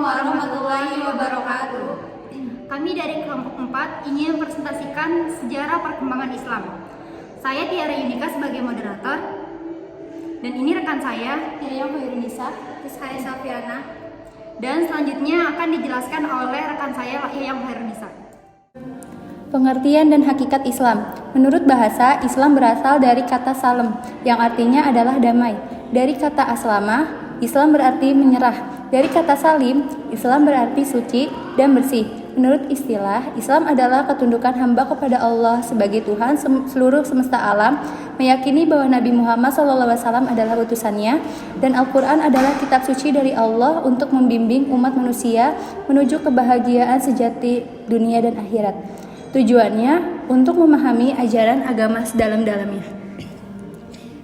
warahmatullahi wabarakatuh. Kami dari kelompok 4 ingin mempresentasikan sejarah perkembangan Islam. Saya Tiara Yunika sebagai moderator. Dan ini rekan saya, Miriam Hoirunisa, saya Safiana. Dan selanjutnya akan dijelaskan oleh rekan saya, Yayang Hoirunisa. Pengertian dan hakikat Islam. Menurut bahasa, Islam berasal dari kata salam, yang artinya adalah damai. Dari kata aslama, Islam berarti menyerah. Dari kata salim, Islam berarti suci dan bersih. Menurut istilah, Islam adalah ketundukan hamba kepada Allah sebagai Tuhan seluruh semesta alam, meyakini bahwa Nabi Muhammad SAW adalah utusannya, dan Al-Quran adalah kitab suci dari Allah untuk membimbing umat manusia menuju kebahagiaan sejati dunia dan akhirat. Tujuannya untuk memahami ajaran agama sedalam-dalamnya.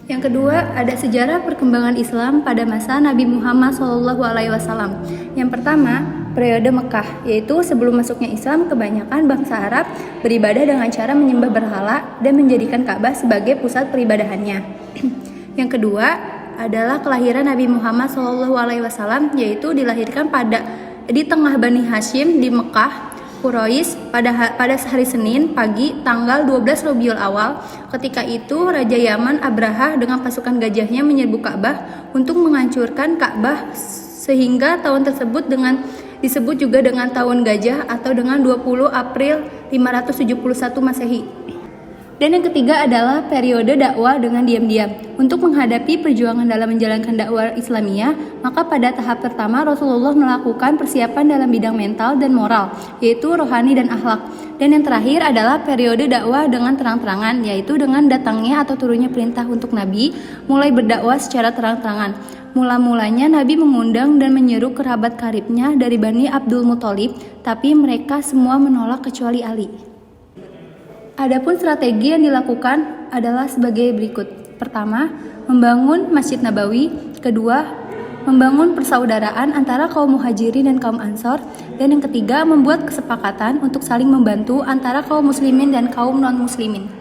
Yang kedua, ada sejarah perkembangan Islam pada masa Nabi Muhammad SAW. Yang pertama, periode Mekah, yaitu sebelum masuknya Islam, kebanyakan bangsa Arab beribadah dengan cara menyembah berhala dan menjadikan Ka'bah sebagai pusat peribadahannya. Yang kedua adalah kelahiran Nabi Muhammad SAW, yaitu dilahirkan di tengah Bani Hashim di Mekah, Quraisy pada hari Senin pagi tanggal 12 Rabiul Awal. Ketika itu Raja Yaman Abraha dengan pasukan gajahnya menyerbu Ka'bah untuk menghancurkan Ka'bah, sehingga tahun tersebut disebut juga dengan tahun gajah atau dengan 20 April 571 Masehi. Dan yang ketiga adalah periode dakwah dengan diam-diam. Untuk menghadapi perjuangan dalam menjalankan dakwah Islamiyah, maka pada tahap pertama Rasulullah melakukan persiapan dalam bidang mental dan moral, yaitu rohani dan akhlak. Dan yang terakhir adalah periode dakwah dengan terang-terangan, yaitu dengan datangnya atau turunnya perintah untuk Nabi mulai berdakwah secara terang-terangan. Mula-mulanya Nabi mengundang dan menyeru kerabat karibnya dari Bani Abdul Muthalib, tapi mereka semua menolak kecuali Ali. Adapun strategi yang dilakukan adalah sebagai berikut. Pertama, membangun Masjid Nabawi. Kedua, membangun persaudaraan antara kaum Muhajirin dan kaum Ansor. Dan yang ketiga, membuat kesepakatan untuk saling membantu antara kaum muslimin dan kaum non-muslimin.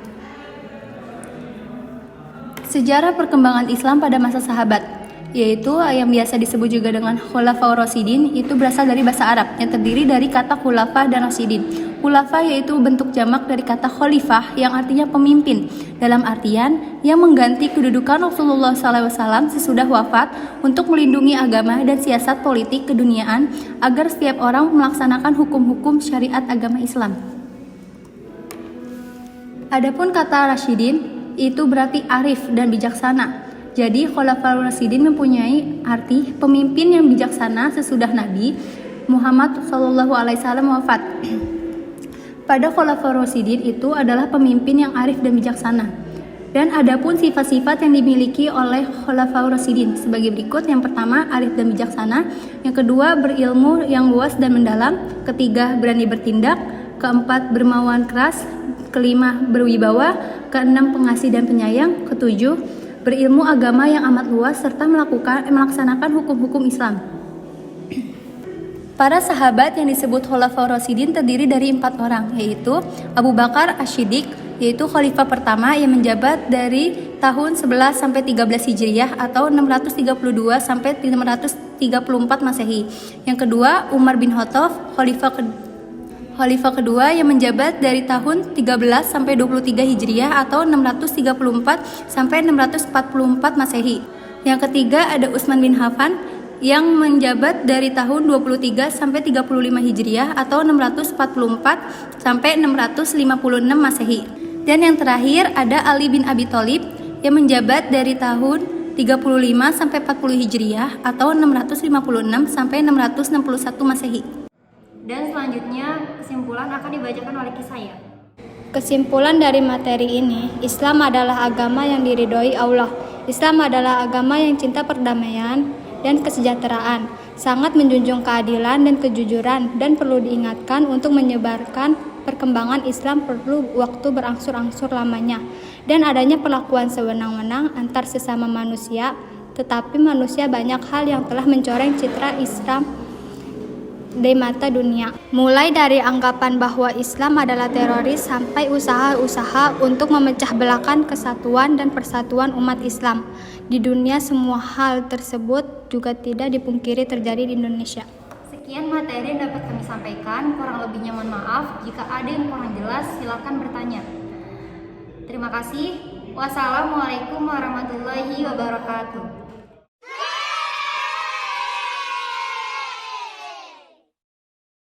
Sejarah perkembangan Islam pada masa sahabat, yaitu yang biasa disebut juga dengan Khulafaur Rasyidin, itu berasal dari bahasa Arab yang terdiri dari kata khulafa dan rasyidin. Khulafa yaitu bentuk jamak dari kata khalifah yang artinya pemimpin, dalam artian yang mengganti kedudukan Rasulullah SAW sesudah wafat untuk melindungi agama dan siasat politik keduniaan agar setiap orang melaksanakan hukum-hukum syariat agama Islam. Adapun kata rasyidin itu berarti arif dan bijaksana. Jadi Khulafaur Rasyidin mempunyai arti pemimpin yang bijaksana sesudah Nabi Muhammad SAW wafat. Pada Khulafaur Rasyidin itu adalah pemimpin yang arif dan bijaksana. Dan adapun sifat-sifat yang dimiliki oleh Khulafaur Rasyidin sebagai berikut. Yang pertama, arif dan bijaksana. Yang kedua, berilmu yang luas dan mendalam. Ketiga, berani bertindak. Keempat, bermauan keras. Kelima, berwibawa. Keenam, pengasih dan penyayang. Ketujuh, berilmu agama yang amat luas serta melaksanakan hukum-hukum Islam. Para sahabat yang disebut Khulafaur Rasyidin terdiri dari 4 orang, yaitu Abu Bakar Asy-Shiddiq, yaitu khalifah pertama yang menjabat dari tahun 11 sampai 13 Hijriah atau 632 sampai 534 Masehi. Yang kedua, Umar bin Khattab, khalifah kedua yang menjabat dari tahun 13 sampai 23 Hijriah atau 634 sampai 644 Masehi. Yang ketiga ada Utsman bin Affan yang menjabat dari tahun 23 sampai 35 Hijriah atau 644 sampai 656 Masehi. Dan yang terakhir ada Ali bin Abi Thalib yang menjabat dari tahun 35 sampai 40 Hijriah atau 656 sampai 661 Masehi. Dan selanjutnya kesimpulan akan dibacakan oleh saya. Kesimpulan dari materi ini, Islam adalah agama yang diridhoi Allah. Islam adalah agama yang cinta perdamaian dan kesejahteraan, sangat menjunjung keadilan dan kejujuran, dan perlu diingatkan untuk menyebarkan perkembangan Islam perlu waktu berangsur-angsur lamanya, dan adanya perlakuan sewenang-wenang antar sesama manusia, tetapi manusia banyak hal yang telah mencoreng citra Islam di mata dunia. Mulai dari anggapan bahwa Islam adalah teroris sampai usaha-usaha untuk memecah belahkan kesatuan dan persatuan umat Islam di dunia. Semua hal tersebut juga tidak dipungkiri terjadi di Indonesia. Sekian materi yang dapat kami sampaikan. Kurang lebihnya mohon maaf. Jika ada yang kurang jelas, silakan bertanya. Terima kasih. Wassalamualaikum warahmatullahi wabarakatuh.